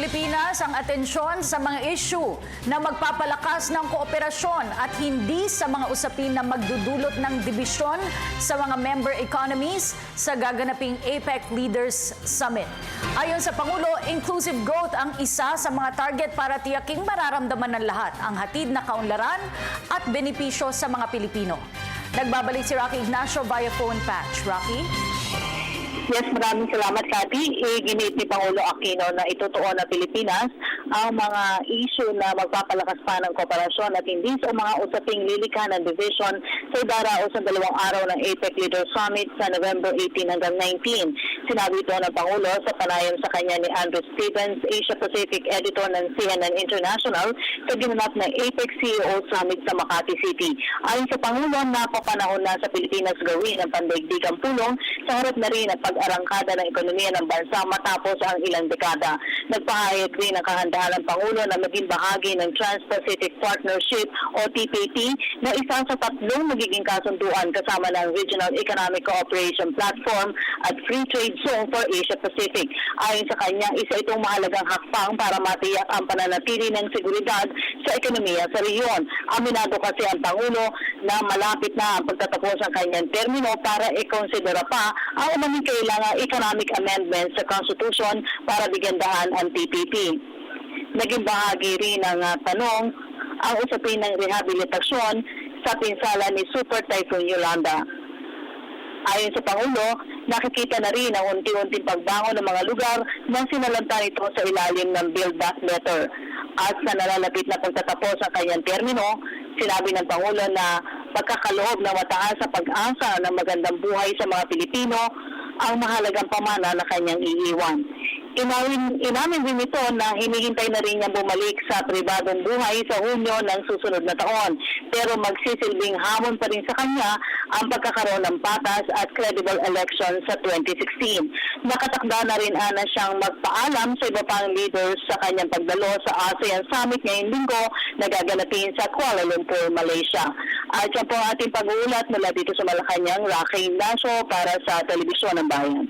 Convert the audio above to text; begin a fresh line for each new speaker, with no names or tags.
Pilipinas ang atensyon sa mga issue na magpapalakas ng kooperasyon at hindi sa mga usapin na magdudulot ng dibisyon sa mga member economies sa gaganaping APEC Leaders Summit. Ayon sa Pangulo, inclusive growth ang isa sa mga target para tiyaking mararamdaman ng lahat ang hatid na kaunlaran at benepisyo sa mga Pilipino. Nagbabalik si Rocky Ignacio via phone patch. Rocky?
Yes, maraming salamat, Cathy. Ginit ni Pangulo Aquino na itutuon na Pilipinas ang mga issue na magpapalakas pa ng kooperasyon at hindi sa mga usaping lilikha ng division sa idaraos ng 2 araw ng APEC Leaders Summit sa November 18 hanggang 19. Sinabi ito ng Pangulo sa panayam sa kanya ni Andrew Stevens, Asia Pacific Editor ng CNN International, sa ginanap ng APEC CEO Summit sa Makati City. Ayon sa Pangulo, napapanahon na sa Pilipinas gawin ang pandaigdigang pulong sa harap na rin at pag-arangkada ng ekonomiya ng bansa matapos ang ilang dekada. Nagpahayag rin ang kahandaan ng Pangulo na maging bahagi ng Trans-Pacific Partnership o TPP na isa sa 3 magiging kasunduan kasama ng Regional Economic Cooperation Platform at Free Trade Zone for Asia Pacific. Ayon sa kanya, isa itong mahalagang hakbang para matiyak ang pananatili ng seguridad sa ekonomiya sa rehiyon. Aminado kasi ang Pangulo na malapit na ang pagtatapos ng kanyang termino para ikonsidera pa ang umaming kailangang economic amendments sa Constitution para bigandahan ang TPP. Naging bahagi rin ng tanong ang usapin ng rehabilitasyon sa pinsala ni Super Typhoon Yolanda. Ayon sa Pangulo, nakikita na rin ang unti-unting pagbangon ng mga lugar na sinalanta nito sa ilalim ng Build Back Better. At sa nalalapit na pagtatapos ang kanyang termino, sinabi ng Pangulo na pagkakaloob na mataas sa pag-asa ng magandang buhay sa mga Pilipino ang mahalagang pamana na kanyang iiwan. Inamin din ito na hinihintay na rin niyang bumalik sa pribadong buhay sa Hunyo ng susunod na taon. Pero magsisilbing hamon pa rin sa kanya ang pagkakaroon ng patas at credible election sa 2016. Nakatakda na rin na siyang magpaalam sa iba pang leaders sa kanyang pagdalo sa ASEAN Summit ngayong linggo na gaganapin sa Kuala Lumpur, Malaysia. At yan po ang ating pag-uulat mula dito sa Malacanang, Rocky Ignacio para sa Telebisyon ng Bayan.